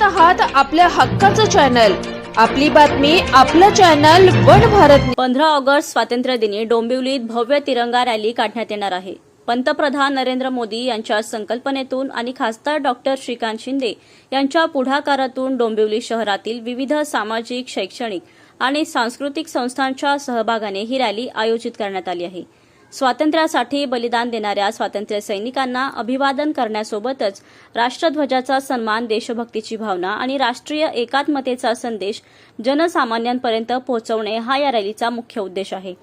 आहात आपल्या हक्काचं चॅनल, आपली बातमी आपलं चॅनल वन भारत। 15 ऑगस्ट स्वातंत्र्य दिनी डोंबिवलीत भव्य तिरंगा रॅली काढण्यात येणार आहे। पंतप्रधान नरेंद्र मोदी यांच्या संकल्पनेतून आणि खासदार डॉक्टर श्रीकांत शिंदे यांच्या पुढाकारातून डोंबिवली शहरातील विविध सामाजिक, शैक्षणिक आणि सांस्कृतिक संस्थांच्या सहभागाने ही रॅली आयोजित करण्यात आली आहे। स्वातंत्र्यासाठी बलिदान देणाऱ्या स्वातंत्र्य सैनिकांना अभिवादन करण्यासोबतच राष्ट्रध्वजाचा सन्मान, देशभक्तीची भावना आणि राष्ट्रीय एकात्मतेचा संदेश जनसामान्यांपर्यंत पोहोचवणे हा या रॅलीचा मुख्य उद्देश आहे।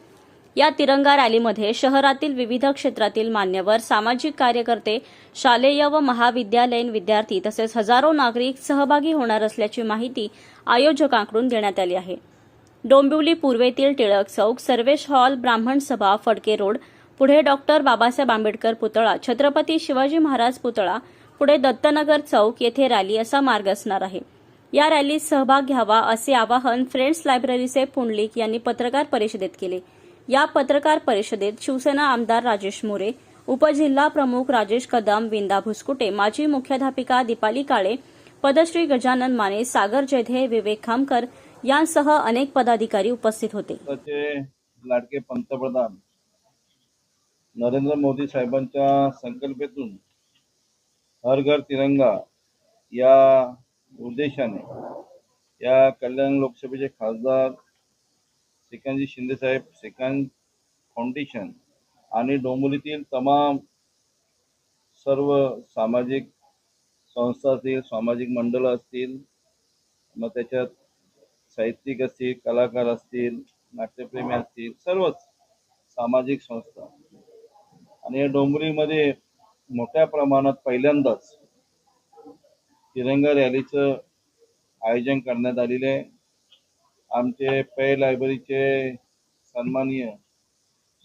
या तिरंगा रॅलीमध्ये शहरातील विविध क्षेत्रातील मान्यवर, सामाजिक कार्यकर्ते, शालेय व महाविद्यालयीन विद्यार्थी तसेच हजारो नागरिक सहभागी होणार असल्याची माहिती आयोजकांकडून देण्यात आली आहे। डोंबिवली पूर्वेतील टिळक चौक, सर्वेश हॉल, ब्राह्मण सभा, फडके रोड, पुढे डॉक्टर बाबासाहेब आंबेडकर पुतळा, छत्रपती शिवाजी महाराज पुतळा, पुढे दत्तनगर चौक येथे रॅली असा मार्ग असणार आहे। या रॅलीत सहभाग घ्यावा असे आवाहन फ्रेंड्स लायब्ररीचे पुंडलिक यांनी पत्रकार परिषदेत केले। या पत्रकार परिषदेत शिवसेना आमदार राजेश मोरे, उपजिल्हा प्रमुख राजेश कदम, विंदा भुसकुटे, माजी मुख्याध्यापिका दीपाली काळे, पदश्री गजानन माने, सागर जयधे, विवेक खामकर यांसह अनेक पदाधिकारी उपस्थित होते। लाडके पंतप्रधान नरेंद्र मोदी साहेबांच्या संकल्पनेतून हर घर तिरंगा या उद्देशाने या कल्याण लोकसभेचे खासदार श्रीकांतजी शिंदे साहेब, श्रीकांत फाउंडेशन आणि डोंबिवलीतील तमाम सर्व सामाजिक संस्था असतील, सामाजिक मंडळ असतील, मग त्याच्यात साहित्यिक असतील, कलाकार असतील, नाट्यप्रेमी असतील, सर्वच सामाजिक संस्था आणि या डोंबिवलीमध्ये मोठ्या प्रमाणात पहिल्यांदाच तिरंगा रॅलीचं आयोजन करण्यात आलेले आहे। आमचे पै लायब्ररीचे सन्माननीय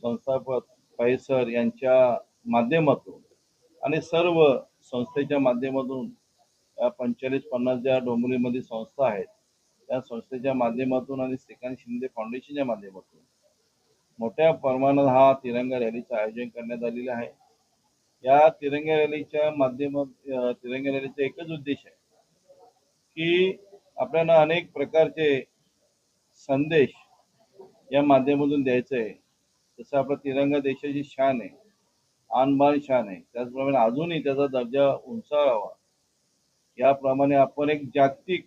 संस्थापक पै सर यांच्या माध्यमातून आणि सर्व संस्थेच्या माध्यमातून या 45-50 ज्या डोंबिवलीमध्ये संस्था आहेत त्या संस्थेच्या माध्यमातून आणि श्रीकांत शिंदे फाउंडेशनच्या माध्यमातून मोठ्या प्रमाणात हा तिरंगा रॅलीचं आयोजन करण्यात आलेलं आहे। या तिरंगा रॅलीच्या तिरंगा रॅलीचा एकच उद्देश आहे की आपल्याला अनेक प्रकारचे संदेश या माध्यमातून द्यायचे आहे। जसं आपला तिरंगा देशाची शान आहे, आणबाण शान आहे, त्याचप्रमाणे अजूनही त्याचा दर्जा उंचावावा याप्रमाणे आपण एक जागतिक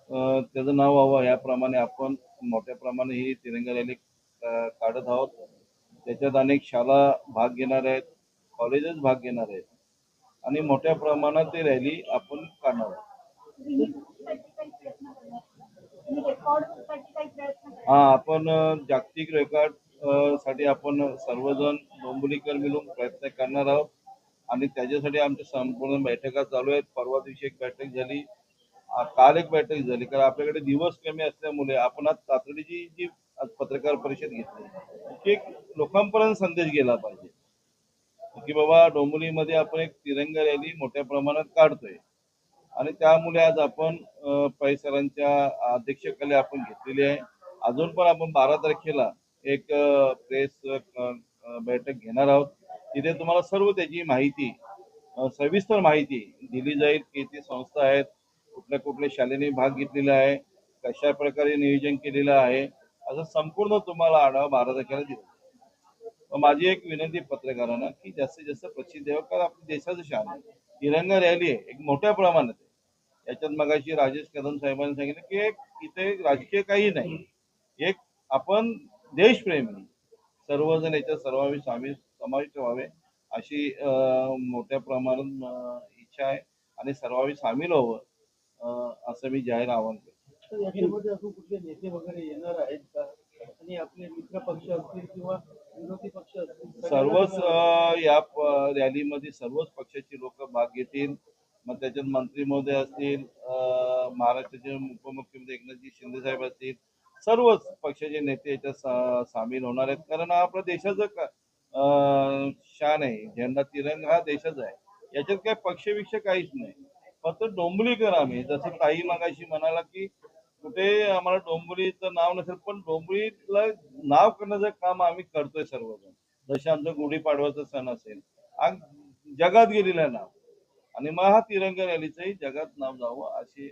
त्याचं नाव व्हावं याप्रमाणे आपण मोठ्या प्रमाणे ही तिरंगा रॅली काढत आहोत। त्याच्यात अनेक शाळा भाग घेणार आहेत, कॉलेजेस भाग घेणार आहेत आणि मोठ्या प्रमाणात ती रॅली आपण काढणार आहोत। आपण जागतिक रेकॉर्ड साठी आपण सर्वजण डोंबिवलीकर मिळून प्रयत्न करणार आहोत आणि त्याच्यासाठी आमच्या संपूर्ण बैठका चालू आहेत। परवा दिवशी एक बैठक झाली, काल एक बैठक झाली, कारण आपल्याकडे दिवस कमी असल्यामुळे आपण आज तातडीची जी पत्रकार परिषद घेतली की लोकांपर्यंत संदेश गेला पाहिजे की बाबा डोंबिवलीमध्ये आपण एक तिरंगा रॅली मोठ्या प्रमाणात काढतोय आणि त्यामुळे आज आपण पै सरांच्या अध्यक्षतेखाली आपण घेतलेली आहे। अजून पण आपण 12 तारखेला एक प्रेस बैठक घेणार आहोत। तिथे तुम्हाला सर्व त्याची माहिती, सविस्तर माहिती दिली जाईल, किती संस्था आहेत, कुठल्या कुठल्या शालेने भाग घेतलेला आहे, कशा प्रकारे नियोजन केलेलं आहे, असं संपूर्ण तुम्हाला आढावा 12 तारखेला दिला। माझी एक विनंती पत्रकारांना की जास्तीत जास्त प्रसिद्ध द्यावं, कारण आपल्या देशाचं शान आहे, तिरंगा रॅली आहे एक मोठ्या प्रमाणात आहे। याच्यात मगाशी राजेश कदम साहेबांनी सांगितलं की इथे राजकीय काही नाही, एक आपण देशप्रेमी सर्वजण याच्यात समाविष्ट व्हावे अशी मोठ्या प्रमाणात इच्छा आहे आणि सर्वांनी सामील व्हावं असं मी जाहीर आवाहन करतो। याच्यामध्ये अजून कुठले नेते वगैरे येणार आहेत का आणि आपले मित्र पक्ष असतील किंवा विरोधी पक्ष असतील? सर्वच या रॅलीमध्ये सर्वच पक्षाची लोक भाग घेतील। मग त्याच्यात मंत्री महोदय असतील, महाराष्ट्राचे उपमुख्यमंत्री एकनाथजी शिंदे साहेब असतील, सर्वच पक्षाचे नेते याच्यात सामील होणार आहेत। कारण हा आपल्या देशाचं शान आहे, झेंडा तिरंगा हा देशाचा आहे, याच्यात काय पक्षविक्ष काहीच नाही। फक्त डोंबिवलीकर आम्ही, जसं ताई मगाशी म्हणाला की कुठे आम्हाला डोंबिवलीचं नाव नसेल, पण डोंबिवलीला नाव करण्याचं काम आम्ही करतोय सर्वजण। जसे आमचं गुढीपाडवाचा सण असेल, जगात गेलेला नाव आणि मग हा तिरंगा रॅलीचंही जगात नाव जावं अशी